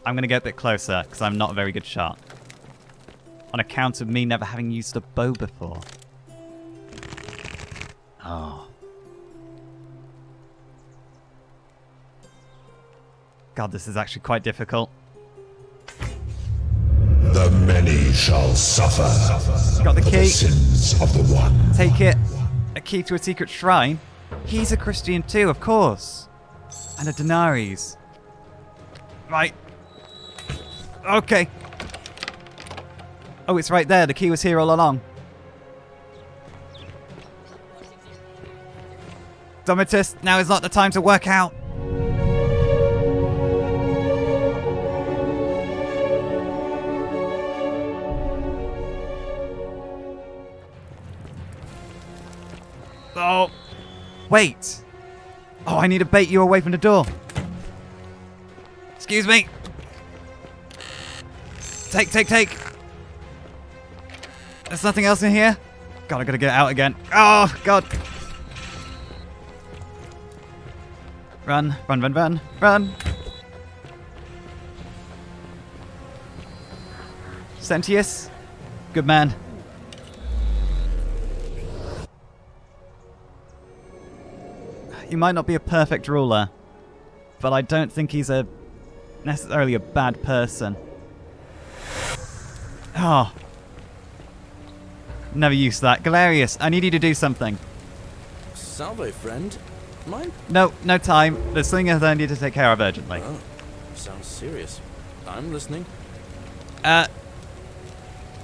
I'm going to get a bit closer, because I'm not a very good shot. On account of me never having used a bow before. Oh. God, this is actually quite difficult. The many shall suffer. Got the for key. The sins of the one. Take it. A key to a secret shrine. He's a Christian too, of course. And a denaries. Right. Okay. Oh, it's right there. The key was here all along. Domitus, now is not the time to work out. Oh, wait. Oh, I need to bait you away from the door. Excuse me. Take. There's nothing else in here? God, I gotta get out again. Oh, God. Run. Sentius? Good man. He might not be a perfect ruler, but I don't think he's necessarily a bad person. Oh. Never used that. Galerius, I need you to do something. Salvo, friend. Mine? No time. There's something I need to take care of urgently. Oh, sounds serious. I'm listening.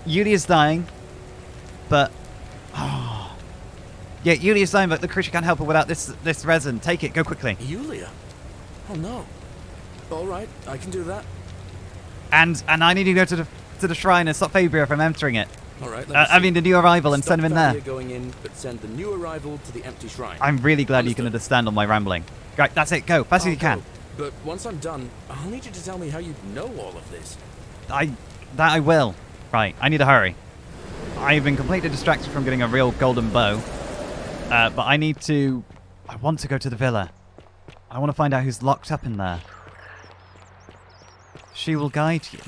Yulia's dying, but... Oh. Yeah, Yulia's dying, but the creature can't help her without this resin. Take it, go quickly. Yulia? Oh no. Alright, I can do that. And I need you to go to the shrine and stop Fabria from entering it. Alright, I mean the new arrival and send him in there. Stop going in, but send the new arrival to the empty shrine. I'm really glad you can understand all my rambling. Right, that's it, go, fast as you can. But once I'm done, I'll need you to tell me how you know all of this. I will. Right, I need to hurry. I've been completely distracted from getting a real golden bow. But I want to go to the villa. I want to find out who's locked up in there. She will guide you.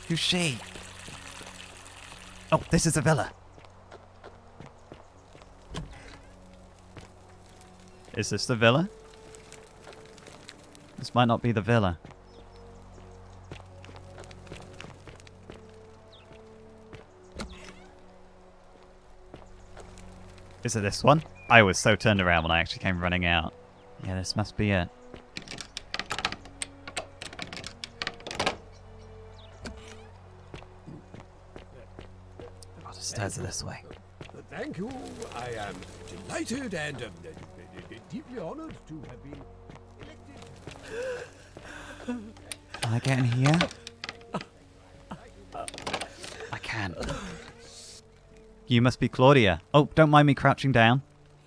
Who's she? Oh, this is the villa. Is this the villa? This might not be the villa. Is it this one? I was so turned around when I actually came running out. Yeah, this must be it. Oh, the stairs are this way. Thank you. I am delighted and deeply honored to have been elected. Can I get in here? I can. You must be Claudia. Oh, don't mind me crouching down.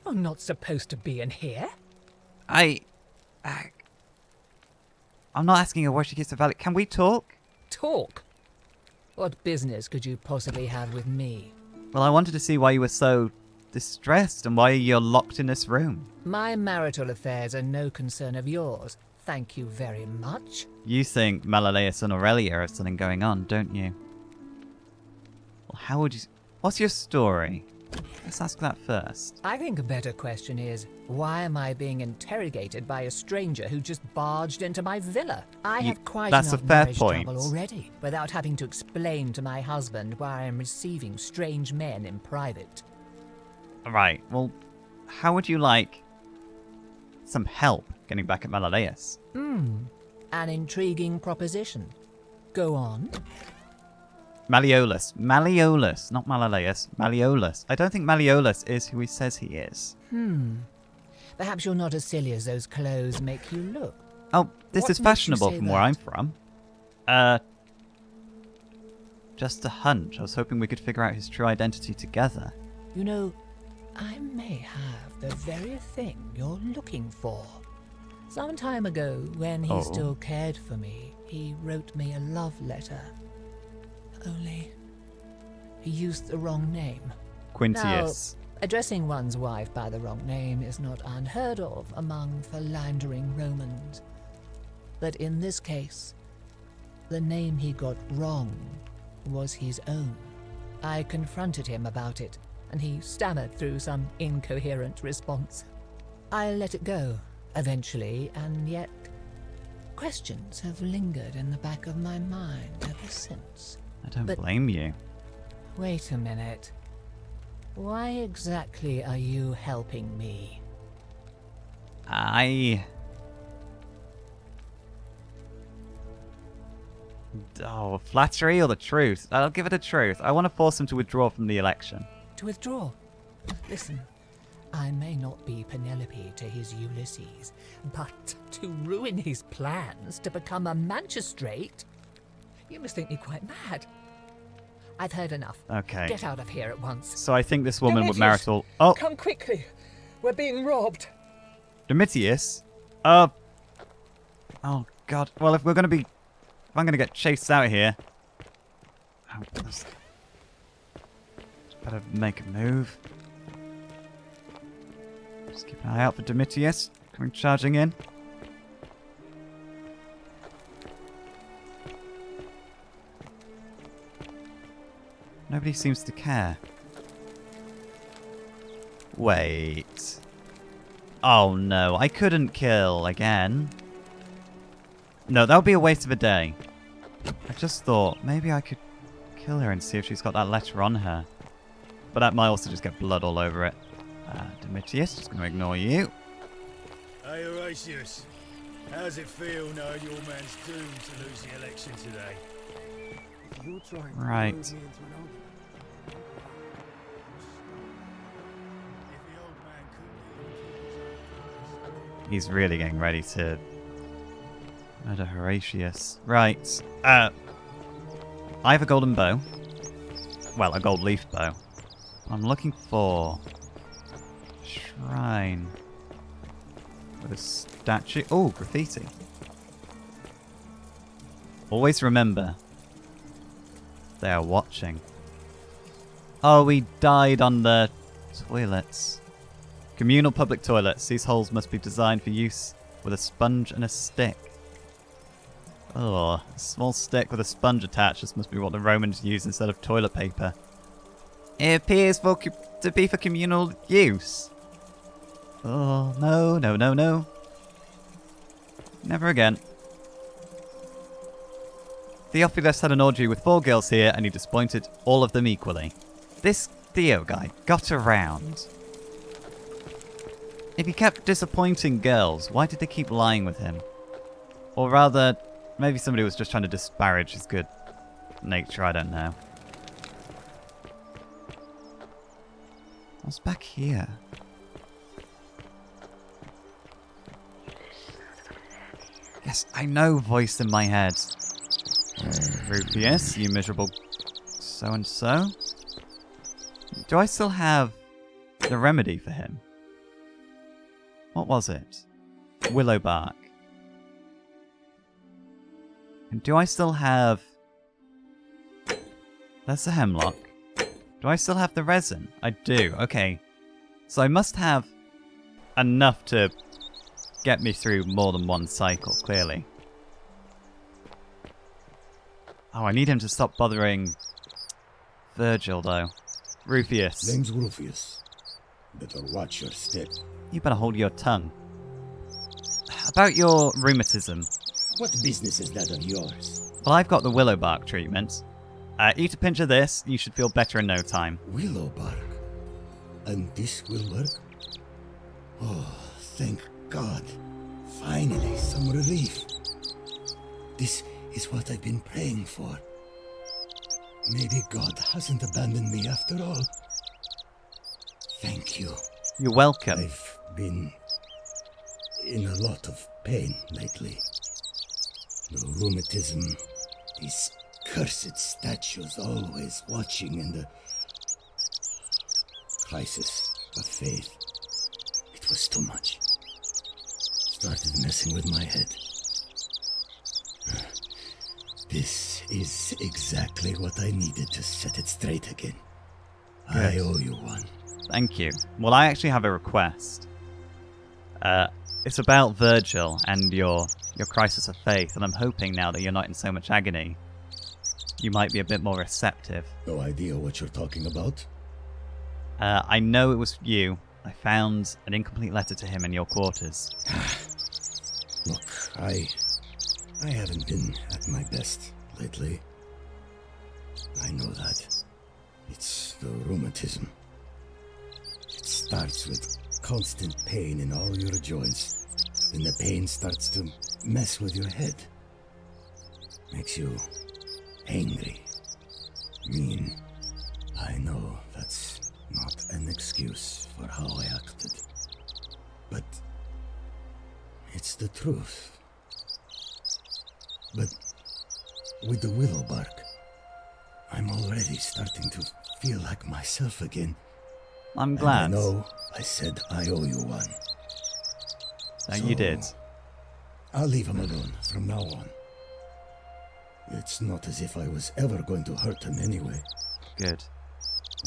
I'm not supposed to be in here. I'm not asking her where she gets the valet. Can we talk? Talk? What business could you possibly have with me? Well, I wanted to see why you were so distressed and why you're locked in this room. My marital affairs are no concern of yours. Thank you very much. You think Malioius and Aurelia have something going on, don't you? Well, how would you... What's your story? Let's ask that first. I think a better question is, why am I being interrogated by a stranger who just barged into my villa? I have quite that's enough a fair marriage point. trouble already, without having to explain to my husband why I am receiving strange men in private. Right, well, how would you like some help getting back at Malioius? An intriguing proposition. Go on. Malioius, not Malioius. Malioius. I don't think Malioius is who he says he is. Perhaps you're not as silly as those clothes make you look. Oh, this What is makes you fashionable say from where I'm that? from. Just a hunch. I was hoping we could figure out his true identity together. You know, I may have the very thing you're looking for. Some time ago, when he Oh. still cared for me, he wrote me a love letter. Only, he used the wrong name. Quintius. Now, addressing one's wife by the wrong name is not unheard of among philandering Romans. But in this case, the name he got wrong was his own. I confronted him about it, and he stammered through some incoherent response. I let it go, eventually, and yet questions have lingered in the back of my mind ever since. I don't blame you. Wait a minute. Why exactly are you helping me? Oh, flattery or the truth? I'll give it the truth. I want to force him to withdraw from the election. To withdraw? Listen, I may not be Penelope to his Ulysses, but to ruin his plans to become a magistrate? You must think me quite mad. I've heard enough. Okay. Get out of here at once. So I think this woman would Domitius, marital... Oh, come quickly. We're being robbed. Domitius? Oh, God. Well, if we're going to be... If I'm going to get chased out of here... Oh, let's better make a move. Just keep an eye out for Domitius coming charging in. Nobody seems to care. Wait. Oh no, I couldn't kill again. No, that would be a waste of a day. I just thought maybe I could kill her and see if she's got that letter on her. But that might also just get blood all over it. Domitius, just going to ignore you. Hey, Horatius. How's it feel knowing your man's doomed to lose the election today? You trying to Right. lure me into an argument? If the old man could He's really getting ready to murder Horatius. Right. I have a golden bow. Well, a gold leaf bow. I'm looking for a shrine with a statue. Oh, graffiti. Always remember, they are watching. Oh, we died on the toilets. Communal public toilets. These holes must be designed for use with a sponge and a stick. Oh, a small stick with a sponge attached. This must be what the Romans used instead of toilet paper. It appears to be for communal use. Oh, no, no, no, no. Never again. Theophilus had an orgy with 4 girls here, and he disappointed all of them equally. This Theo guy got around. If he kept disappointing girls, why did they keep lying with him? Or rather, maybe somebody was just trying to disparage his good nature, I don't know. What's back here? Yes, I know voice in my head. Rufus, you miserable so-and-so. Do I still have the remedy for him? What was it? Willow bark. And do I still have... That's the hemlock. Do I still have the resin? I do, okay. So I must have enough to get me through more than one cycle, clearly. Oh, I need him to stop bothering Virgil, though. Rufus. Name's Rufus. Better watch your step. You better hold your tongue. About your rheumatism. What business is that of yours? Well, I've got the willow bark treatment. Eat a pinch of this, you should feel better in no time. Willow bark. And this will work? Oh, thank God. Finally, some relief. This is what I've been praying for. Maybe God hasn't abandoned me after all. Thank you. You're welcome. I've been in a lot of pain lately. The rheumatism, these cursed statues always watching, and the crisis of faith. It was too much. Started messing with my head. This is exactly what I needed to set it straight again. Good. I owe you one. Thank you. Well, I actually have a request. It's about Virgil and your your crisis of faith, and I'm hoping now that you're not in so much agony, you might be a bit more receptive. No idea what you're talking about. I know it was you. I found an incomplete letter to him in your quarters. Look, I haven't been at my best lately. I know that. It's the rheumatism. It starts with constant pain in all your joints. Then the pain starts to mess with your head. Makes you angry, mean. I know that's not an excuse for how I acted. But it's the truth. But with the willow bark, I'm already starting to feel like myself again. I'm glad. And I know I said I owe you one. No, you did. I'll leave him alone from now on. It's not as if I was ever going to hurt him anyway. Good.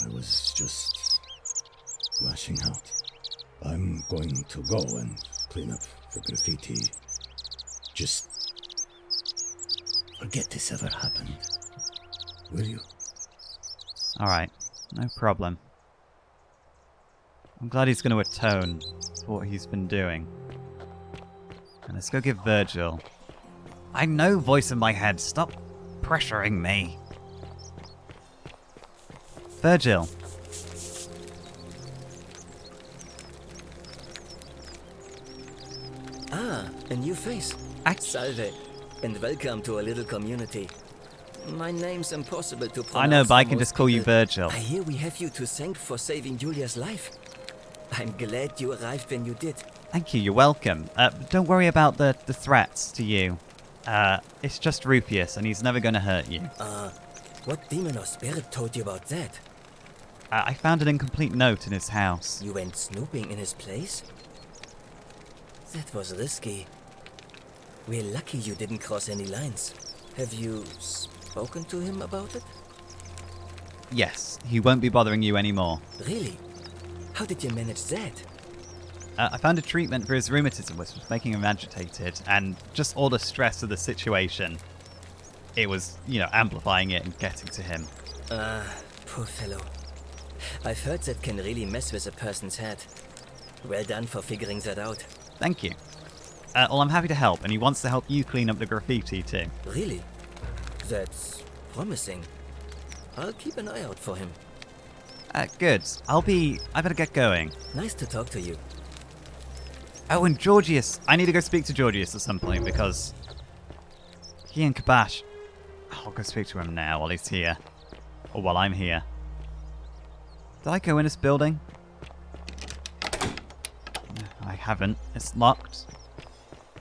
I was just lashing out. I'm going to go and clean up the graffiti. Just forget this ever happened. Will you? Alright, no problem. I'm glad he's going to atone for what he's been doing. And let's go give Virgil. I know, voice in my head, stop pressuring me. Virgil. Ah, a new face. Salve, and welcome to a little community. My name's impossible to pronounce. I know, but I can for just call you people. Virgil. I hear we have you to thank for saving Julia's life. I'm glad you arrived when you did. Thank you, you're welcome. Don't worry about the threats to you. It's just Rufus, and he's never going to hurt you. What demon or spirit told you about that? I found an incomplete note in his house. You went snooping in his place? That was risky. We're lucky you didn't cross any lines. Have you spoken to him about it? Yes, he won't be bothering you anymore. Really? How did you manage that? I found a treatment for his rheumatism, which was making him agitated, and just all the stress of the situation. It was, amplifying it and getting to him. Poor fellow. I've heard that can really mess with a person's head. Well done for figuring that out. Thank you. Well, I'm happy to help, and he wants to help you clean up the graffiti too. Really? That's promising. I'll keep an eye out for him. Good. I better get going. Nice to talk to you. Oh, and Georgius. I need to go speak to Georgius at some point, because he and Kabash. I'll go speak to him now while he's here. Or while I'm here. Did I go in this building? I haven't. It's locked.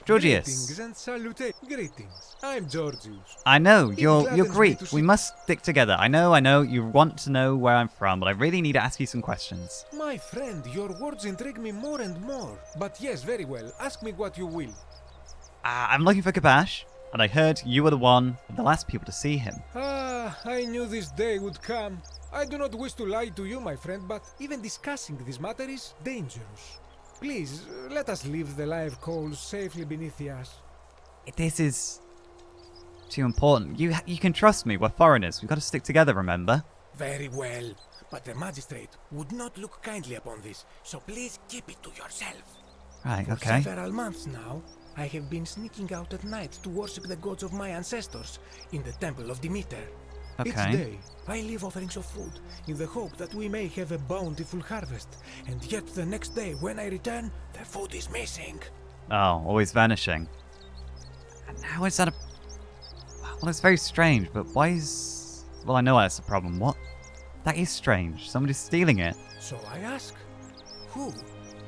Georgius. Greetings and salute. Greetings. I'm Georgius. I know, you're gladdens me Greek. to We see- must stick together. I know, you want to know where I'm from, but I really need to ask you some questions. My friend, your words intrigue me more and more. But yes, very well. Ask me what you will. I'm looking for Kabash, and I heard you were the last people to see him. I knew this day would come. I do not wish to lie to you, my friend, but even discussing this matter is dangerous. Please, let us leave the live coals safely beneath the ash. This is too important. You can trust me. We're foreigners. We've got to stick together, remember? Very well, but the magistrate would not look kindly upon this, so please keep it to yourself. Right, For okay. several months now, I have been sneaking out at night to worship the gods of my ancestors in the temple of Demeter. Each Okay. day, I leave offerings of food in the hope that we may have a bountiful harvest, and yet the next day when I return, the food is missing. Oh, always vanishing. And how is that a... Well, it's very strange, but why is... Well, I know that's the problem. What? That is strange. Somebody's stealing it. So I ask, who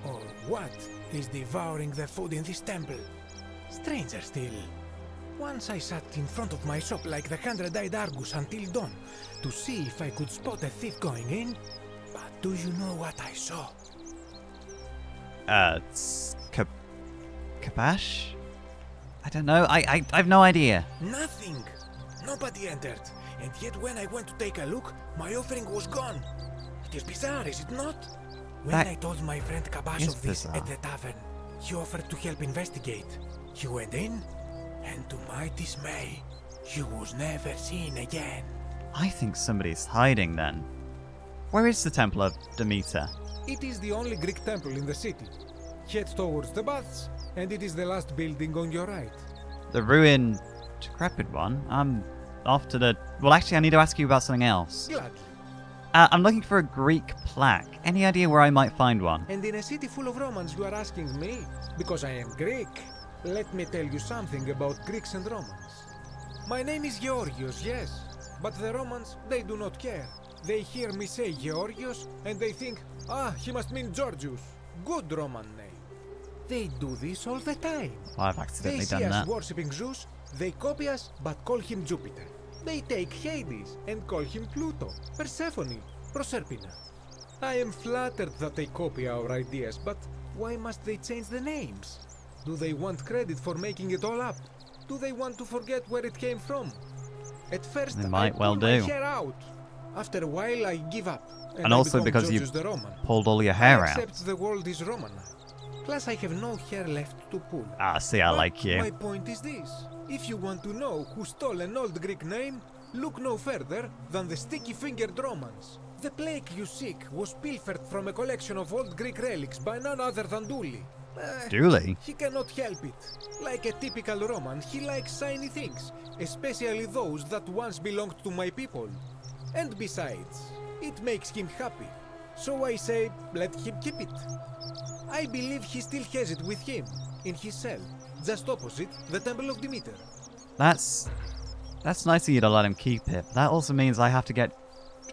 or what is devouring the food in this temple? Stranger still. Once I sat in front of my shop like the 100-eyed Argus until dawn to see if I could spot a thief going in. But do you know what I saw? It's... Kabash? I don't know. I have no idea. Nothing. Nobody entered. And yet when I went to take a look, my offering was gone. It is bizarre, is it not? When That I told my friend Kabash is of this bizarre. at the tavern, he offered to help investigate. You went in, and to my dismay, you was never seen again. I think somebody's hiding then. Where is the Temple of Demeter? It is the only Greek temple in the city. Head towards the baths, and it is the last building on your right. The ruined, decrepit one? I'm off to the... Well, actually, I need to ask you about something else. Gladly. I'm looking for a Greek plaque. Any idea where I might find one? And in a city full of Romans you are asking me? Because I am Greek. Let me tell you something about Greeks and Romans. My name is Georgios, yes. But the Romans, they do not care. They hear me say Georgios, and they think, he must mean Georgios. Good Roman name. They do this all the time. I've accidentally They see done us that. worshipping Zeus, they copy us, but call him Jupiter. They take Hades and call him Pluto, Persephone, Proserpina. I am flattered that they copy our ideas, but why must they change the names? Do they want credit for making it all up? Do they want to forget where it came from? At first, They might I well pull my do. hair out. After a while, I give up. And I also become because Georgios you the Roman. pulled all your I hair out. accept the world is Roman now. Plus, I have no hair left to pull. Ah, see, I But like you. my point is this. If you want to know who stole an old Greek name, look no further than the sticky-fingered Romans. The plaque you seek was pilfered from a collection of old Greek relics by none other than Dooley. Dooley? He cannot help it. Like a typical Roman, he likes shiny things, especially those that once belonged to my people. And besides, it makes him happy. So I say, let him keep it. I believe he still has it with him, in his cell, just opposite the Temple of Demeter. That's nice of you to let him keep it. That also means I have to get...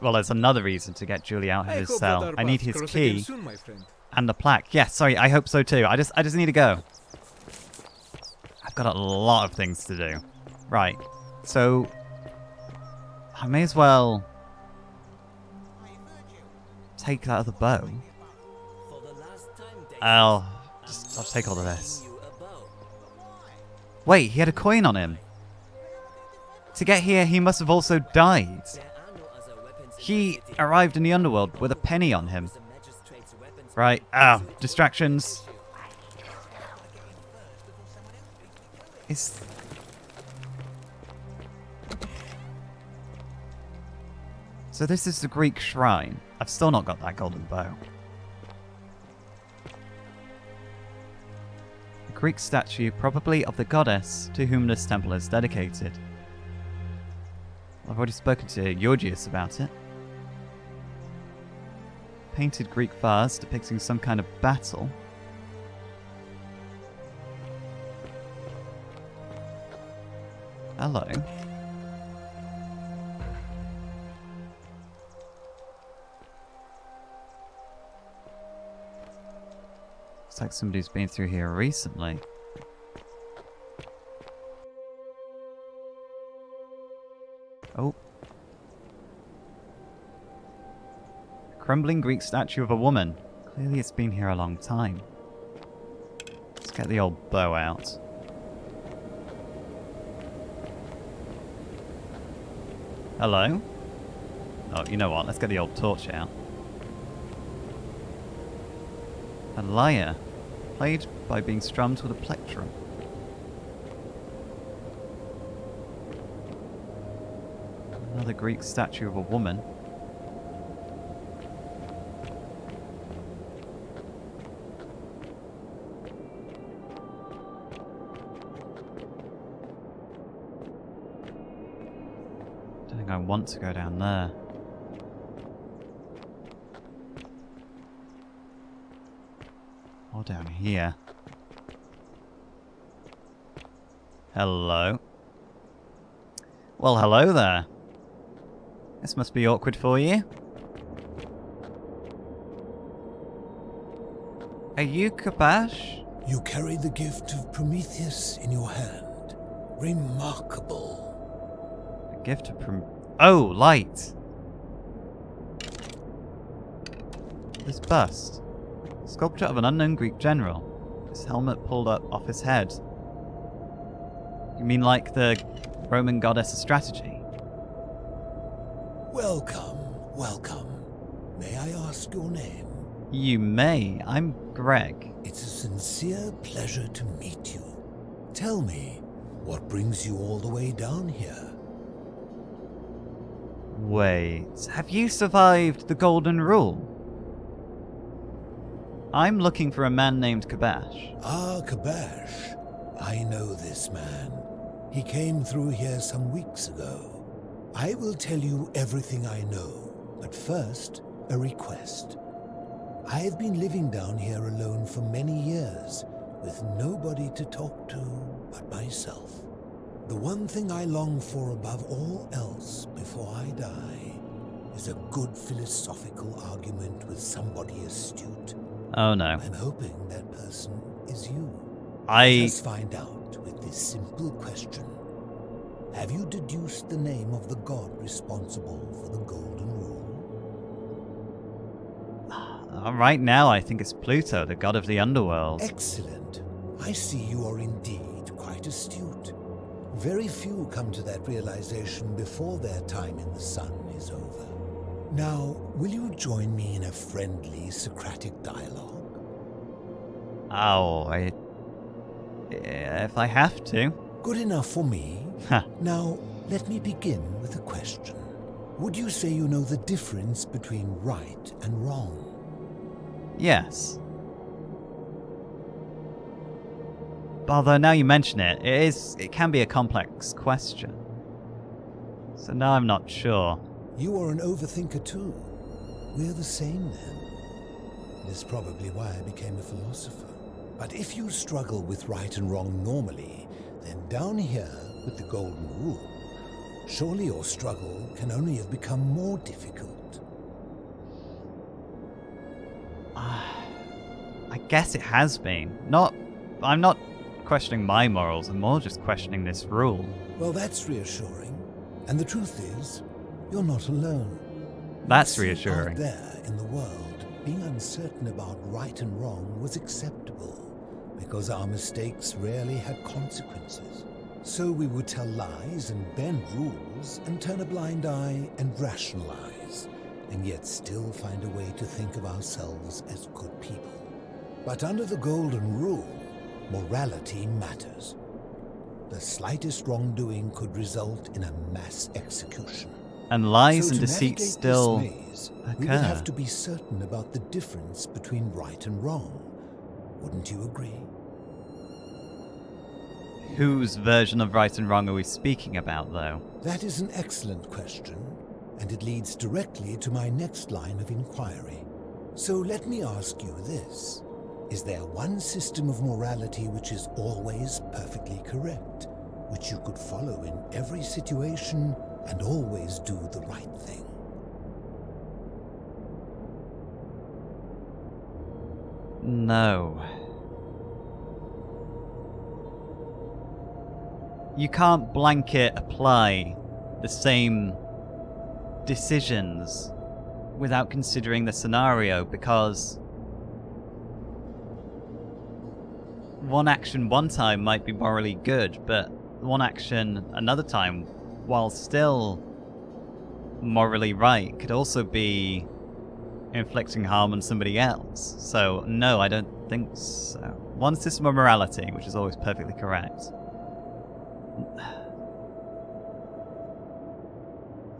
Well, there's another reason to get Julie out of I his hope cell. that our I need paths his cross again key soon, my friend. and the plaque. Yeah, sorry, I hope so too. I just need to go. I've got a lot of things to do. Right, so... I may as well... take that other bow. I'll take all of this. Wait, he had a coin on him. To get here, he must have also died. He arrived in the underworld with a penny on him. Right, distractions. So this is the Greek shrine. I've still not got that golden bow. A Greek statue, probably of the goddess to whom this temple is dedicated. I've already spoken to Georgios about it. Painted Greek vase depicting some kind of battle. Hello. Looks like somebody's been through here recently. Oh. A crumbling Greek statue of a woman. Clearly it's been here a long time. Let's get the old bow out. Hello? Oh, you know what? Let's get the old torch out. A lyre, played by being strummed with a plectrum. Another Greek statue of a woman. Don't think I want to go down there. Or down here. Hello. Well, hello there. This must be awkward for you. Are you Kabash? You carry the gift of Prometheus in your hand. Remarkable. The gift of Oh, light! This bust. Sculpture of an unknown Greek general. His helmet pulled up off his head. You mean like the Roman goddess of strategy? Welcome, welcome. May I ask your name? You may. I'm Greg. It's a sincere pleasure to meet you. Tell me, what brings you all the way down here? Wait, have you survived the Golden Rule? I'm looking for a man named Kabash. Ah, Kabash. I know this man. He came through here some weeks ago. I will tell you everything I know, but first, a request. I have been living down here alone for many years, with nobody to talk to but myself. The one thing I long for above all else before I die is a good philosophical argument with somebody astute. Oh no. I'm hoping that person is you. I... Let us find out with this simple question. Have you deduced the name of the god responsible for the Golden Rule? Right now, I think it's Pluto, the god of the underworld. Excellent. I see you are indeed quite astute. Very few come to that realization before their time in the sun is over. Now, will you join me in a friendly Socratic dialogue? Oh, if I have to. Good enough for me. Huh. Now, let me begin with a question. Would you say you know the difference between right and wrong? Yes. Although now you mention it, it can be a complex question. So now I'm not sure. You are an overthinker too. We're the same then. It is probably why I became a philosopher. But if you struggle with right and wrong normally, then down here with the Golden Rule, surely your struggle can only have become more difficult. I guess it has been. I'm not questioning my morals, I'm more just questioning this rule. Well, that's reassuring. And the truth is, you're not alone. That's You see, reassuring. Out there in the world, being uncertain about right and wrong was acceptable, because our mistakes rarely had consequences. So we would tell lies and bend rules and turn a blind eye and rationalize, and yet still find a way to think of ourselves as good people. But under the Golden Rule, morality matters. The slightest wrongdoing could result in a mass execution. And lies So and to deceit navigate still this maze, we would occur. have to be certain about the difference between right and wrong. Wouldn't you agree? Whose version of right and wrong are we speaking about, though? That is an excellent question, and it leads directly to my next line of inquiry. So let me ask you this. Is there one system of morality which is always perfectly correct, which you could follow in every situation and always do the right thing? No. You can't blanket apply the same decisions without considering the scenario, because one action one time might be morally good, but one action another time, while still morally right, could also be inflicting harm on somebody else. So no, I don't think so. One system of morality, which is always perfectly correct.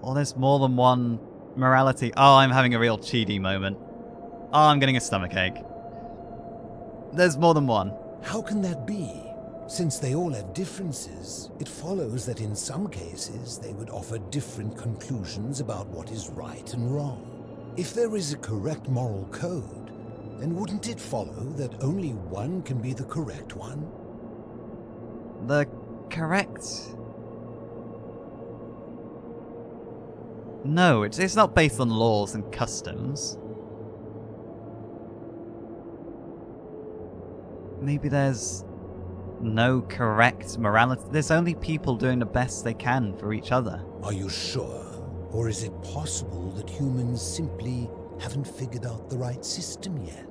Well, there's more than one morality. Oh, I'm having a real cheaty moment. Oh, I'm getting a stomachache. There's more than one. How can that be? Since they all have differences, it follows that in some cases they would offer different conclusions about what is right and wrong. If there is a correct moral code, then wouldn't it follow that only one can be the correct one? The correct... No, it's not based on laws and customs. Maybe there's no correct morality. There's only people doing the best they can for each other. Are you sure? Or is it possible that humans simply haven't figured out the right system yet?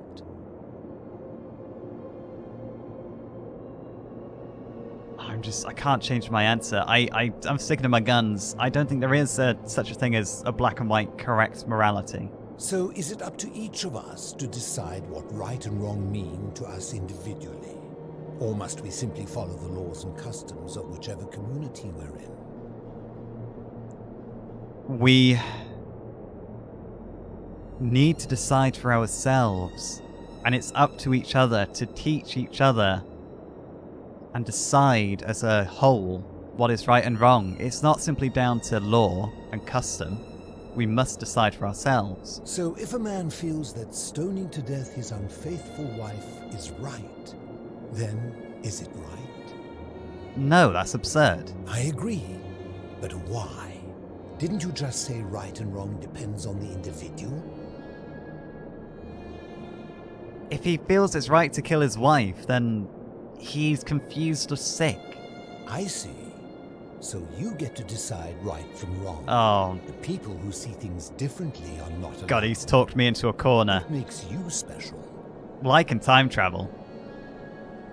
I can't change my answer. I'm sticking to my guns. I don't think there is such a thing as a black and white correct morality. So is it up to each of us to decide what right and wrong mean to us individually? Or must we simply follow the laws and customs of whichever community we're in? We need to decide for ourselves, and it's up to each other to teach each other and decide as a whole what is right and wrong. It's not simply down to law and custom. We must decide for ourselves. So if a man feels that stoning to death his unfaithful wife is right, then is it right? No, that's absurd. I agree, but why? Didn't you just say right and wrong depends on the individual? If he feels it's right to kill his wife, then he's confused or sick. I see. So you get to decide right from wrong. Oh, The people who see things differently are not allowed. God, he's talked me into a corner. What makes you special? Like in time travel.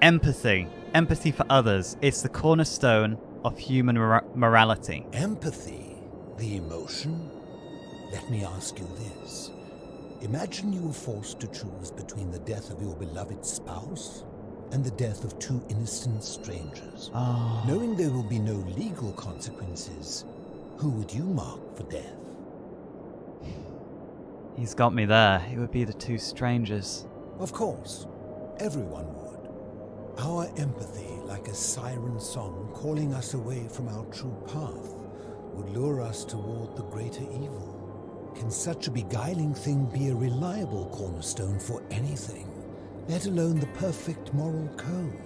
Empathy. Empathy for others. It's the cornerstone of human morality. Empathy, the emotion? Let me ask you this. Imagine you were forced to choose between the death of your beloved spouse and the death of two innocent strangers. Oh. Knowing there will be no legal consequences, who would you mark for death? He's got me there. It would be the two strangers. Of course, everyone would. Our empathy, like a siren song calling us away from our true path, would lure us toward the greater evil. Can such a beguiling thing be a reliable cornerstone for anything, let alone the perfect moral code?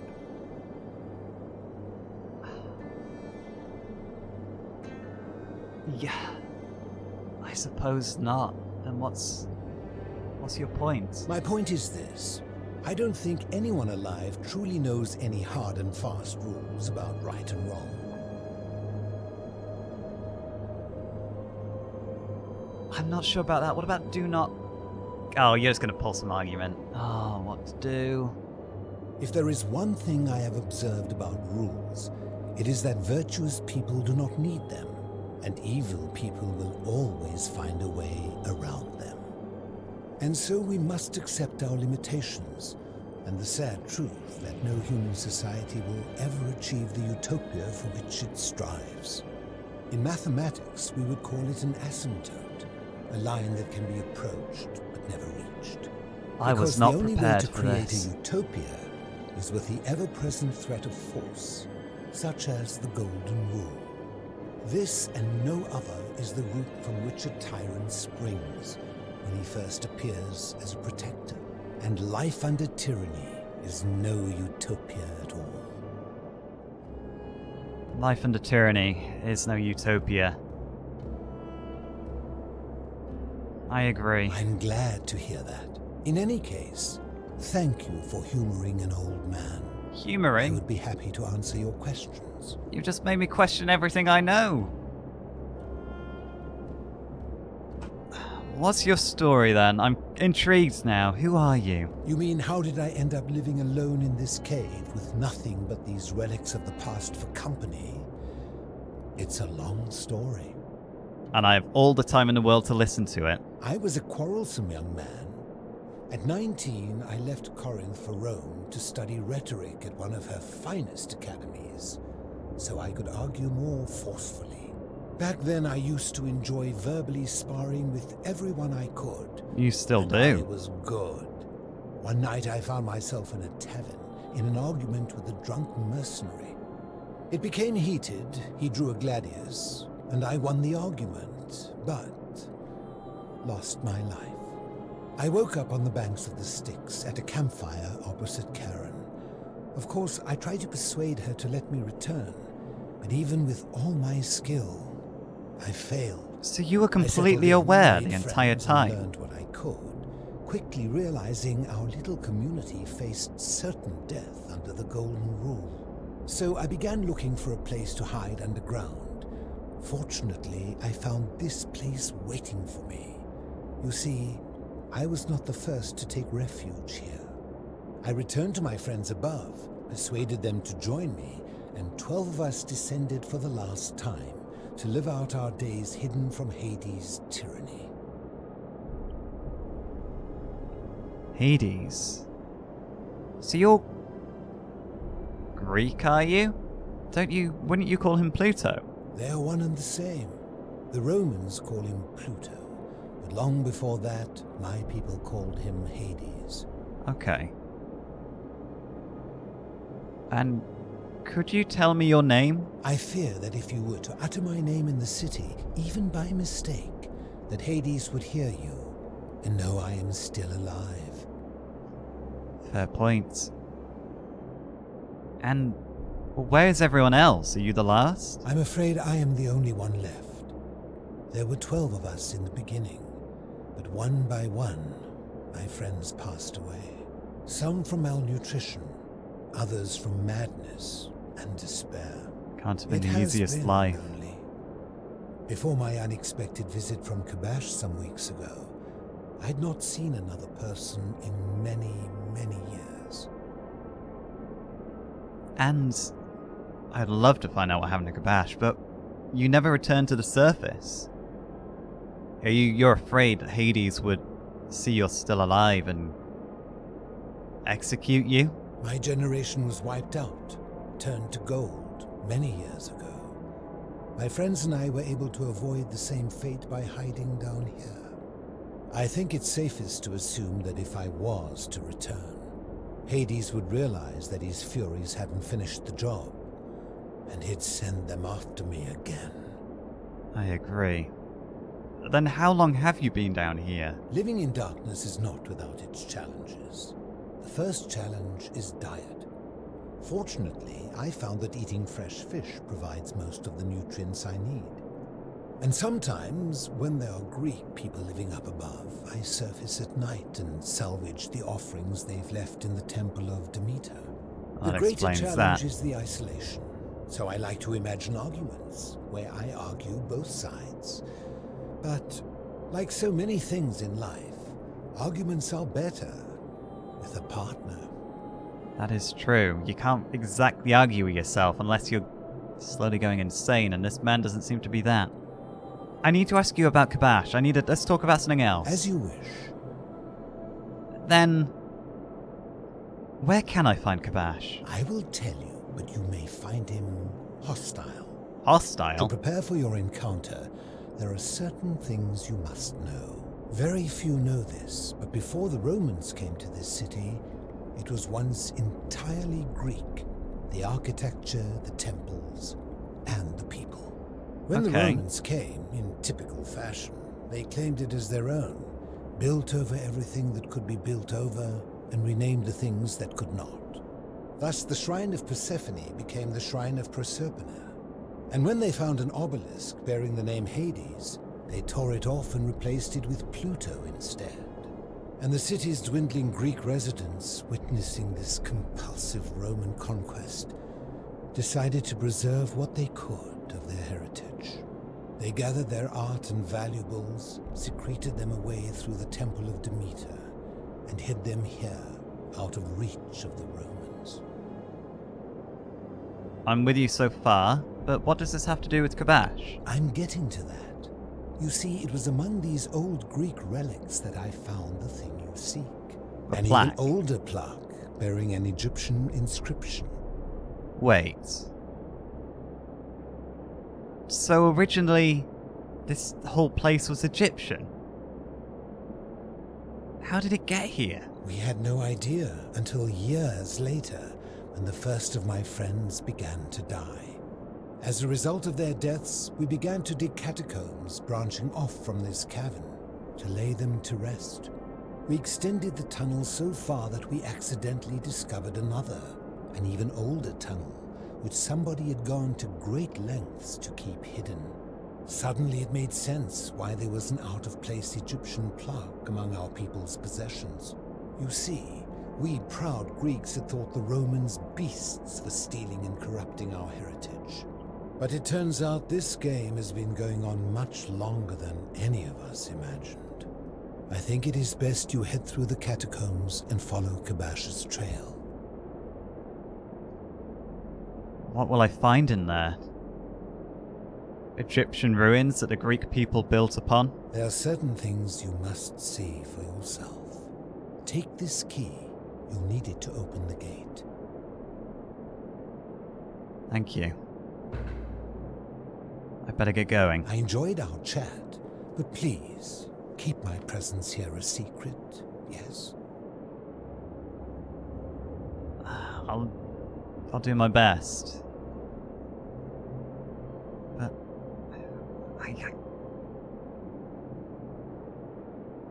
Yeah. I suppose not. Then what's your point? My point is this. I don't think anyone alive truly knows any hard and fast rules about right and wrong. I'm not sure about that. What about do not... Oh, you're just going to pull some argument. Oh, what to do? If there is one thing I have observed about rules, it is that virtuous people do not need them, and evil people will always find a way around them. And so we must accept our limitations, and the sad truth that no human society will ever achieve the utopia for which it strives. In mathematics, we would call it an asymptote, a line that can be approached but never reached. I was not prepared for Because the only way to create this. a utopia is with the ever-present threat of force, such as the Golden Rule. This and no other is the root from which a tyrant springs when he first appears as a protector. And life under tyranny is no utopia at all. Life under tyranny is no utopia. I agree. I'm glad to hear that. In any case, thank you for humoring an old man. I Humouring? would be happy to answer your questions. You just made me question everything I know. What's your story then? I'm intrigued now. Who are you? You mean, how did I end up living alone in this cave with nothing but these relics of the past for company? It's a long story. And I have all the time in the world to listen to it. I was a quarrelsome young man. At 19, I left Corinth for Rome to study rhetoric at one of her finest academies, so I could argue more forcefully. Back then, I used to enjoy verbally sparring with everyone I could. You still And I do. was good. One night, I found myself in a tavern, in an argument with a drunk mercenary. It became heated, he drew a gladius, and I won the argument, but lost my life. I woke up on the banks of the Styx at a campfire opposite Karen. Of course, I tried to persuade her to let me return, but even with all my skill, I failed. So you were I settled completely in, aware made the entire friends, and time. learned what I could, quickly realizing our little community faced certain death under the Golden Rule. So I began looking for a place to hide underground. Fortunately, I found this place waiting for me. You see, I was not the first to take refuge here. I returned to my friends above, persuaded them to join me, and 12 of us descended for the last time to live out our days hidden from Hades' tyranny. Hades. So you're Greek, are you? Wouldn't you call him Pluto? They're one and the same. The Romans call him Pluto, but long before that, my people called him Hades. Okay. And could you tell me your name? I fear that if you were to utter my name in the city, even by mistake, that Hades would hear you and know I am still alive. Fair point. And where is everyone else? Are you the last? I'm afraid I am the only one left. There were 12 of us in the beginning, but one by one, my friends passed away. Some from malnutrition, others from madness and despair. Can't have been It the has easiest been life. lonely. Before my unexpected visit from Kabash some weeks ago, I'd not seen another person in many, many years. And I'd love to find out what happened to Kabash, but you never returned to the surface. You're afraid that Hades would see you're still alive and execute you? My generation was wiped out, turned to gold, many years ago. My friends and I were able to avoid the same fate by hiding down here. I think it's safest to assume that if I was to return, Hades would realize that his furies hadn't finished the job, and he'd send them after me again. I agree. Then how long have you been down here? Living in darkness is not without its challenges. The first challenge is diet. Fortunately, I found that eating fresh fish provides most of the nutrients I need. And sometimes, when there are Greek people living up above, I surface at night and salvage the offerings they've left in the temple of Demeter. That The greater explains challenge that. is the isolation. So I like to imagine arguments, where I argue both sides. But, like so many things in life, arguments are better with a partner. That is true. You can't exactly argue with yourself unless you're slowly going insane, and this man doesn't seem to be that. I need to ask you about Kabash. Let's talk about something else. As you wish. Then, where can I find Kabash? I will tell you, but you may find him hostile. To Hostile? prepare for your encounter, there are certain things you must know. Very few know this, but before the Romans came to this city, it was once entirely Greek. The architecture, the temples, and the people. When the Okay. Romans came, in typical fashion, they claimed it as their own, built over everything that could be built over, and renamed the things that could not. Thus, the Shrine of Persephone became the Shrine of Proserpina. And when they found an obelisk bearing the name Hades, they tore it off and replaced it with Pluto instead. And the city's dwindling Greek residents, witnessing this compulsive Roman conquest, decided to preserve what they could of their heritage. They gathered their art and valuables, secreted them away through the Temple of Demeter, and hid them here, out of reach of the Romans. I'm with you so far, but what does this have to do with Kabash? I'm getting to that. You see, it was among these old Greek relics that I found the thing you seek. A An plaque. even older plaque bearing an Egyptian inscription. Wait. So originally, this whole place was Egyptian? How did it get here? We had no idea until years later, when the first of my friends began to die. As a result of their deaths, we began to dig catacombs branching off from this cavern to lay them to rest. We extended the tunnel so far that we accidentally discovered another, an even older tunnel, which somebody had gone to great lengths to keep hidden. Suddenly it made sense why there was an out-of-place Egyptian plaque among our people's possessions. You see, we proud Greeks had thought the Romans beasts for stealing and corrupting our heritage. But it turns out this game has been going on much longer than any of us imagined. I think it is best you head through the catacombs and follow Kabash's trail. What will I find in there? Egyptian ruins that the Greek people built upon? There are certain things you must see for yourself. Take this key. You'll need it to open the gate. Thank you. I better get going. I enjoyed our chat, but please, keep my presence here a secret, yes? I'll do my best. But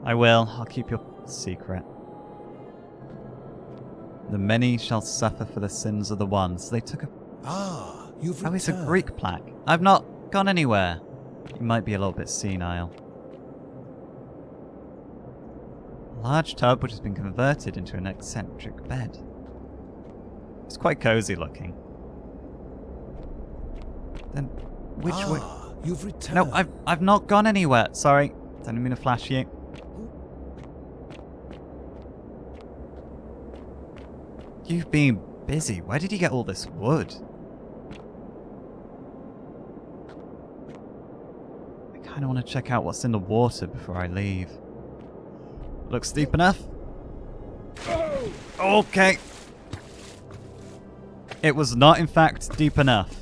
I will. I'll keep your secret. The many shall suffer for the sins of the one. So they took a... Ah, you've Oh, it's a returned. Greek plaque. I've not gone anywhere. You might be a little bit senile. A large tub which has been converted into an eccentric bed. It's quite cozy looking. Then, which way? Ah, you've returned. No, I've not gone anywhere. Sorry, didn't mean to flash you. You've been busy. Where did you get all this wood? I kind of want to check out what's in the water before I leave. Looks deep enough. Okay. It was not, in fact, deep enough.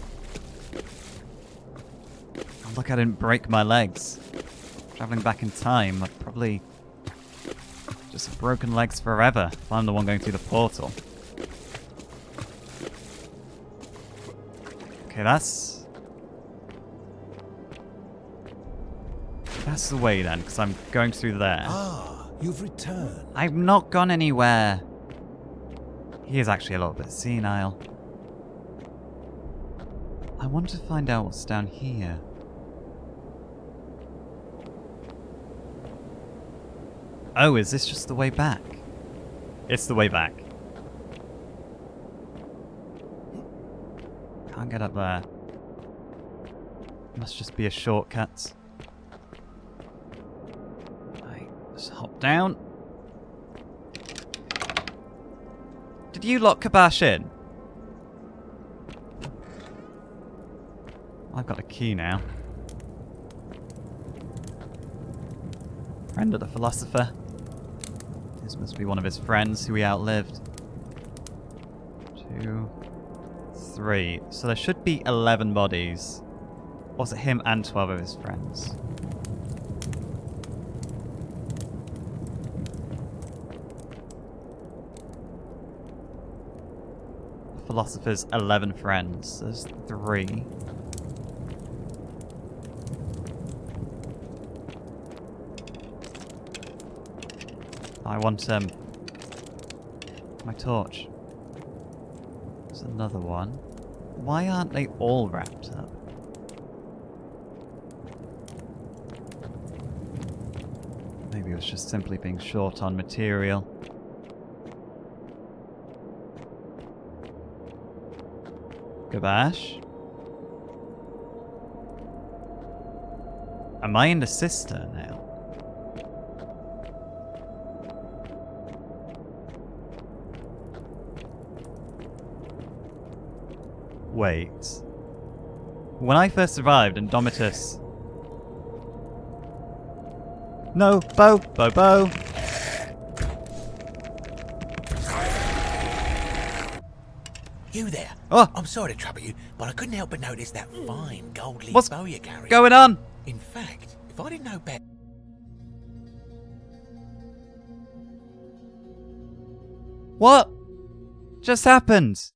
Oh, look, I didn't break my legs. Traveling back in time, I'd probably just have broken legs forever if I'm the one going through the portal. Okay, that's the way then, because I'm going through there. Ah, you've returned. I've not gone anywhere. He is actually a little bit senile. I want to find out what's down here. Oh, is this just the way back? It's the way back. Can't get up there. Must just be a shortcut. Right, let's hop down. Did you lock Kabash in? I've got a key now. Friend of the philosopher. This must be one of his friends who he outlived. 2, 3. So there should be 11 bodies. Or was it him and 12 of his friends? The philosopher's 11 friends. There's 3. I want my torch. There's another one. Why aren't they all wrapped up? Maybe it was just simply being short on material. Kabash? Am I in the cistern now? Wait. When I first arrived in Domitus... No! Bo! Bo! Bo! You there? Oh! I'm sorry to trouble you, but I couldn't help but notice that fine gold leaf What's bow you're carrying. going on? In fact, if I didn't know better... What just happened?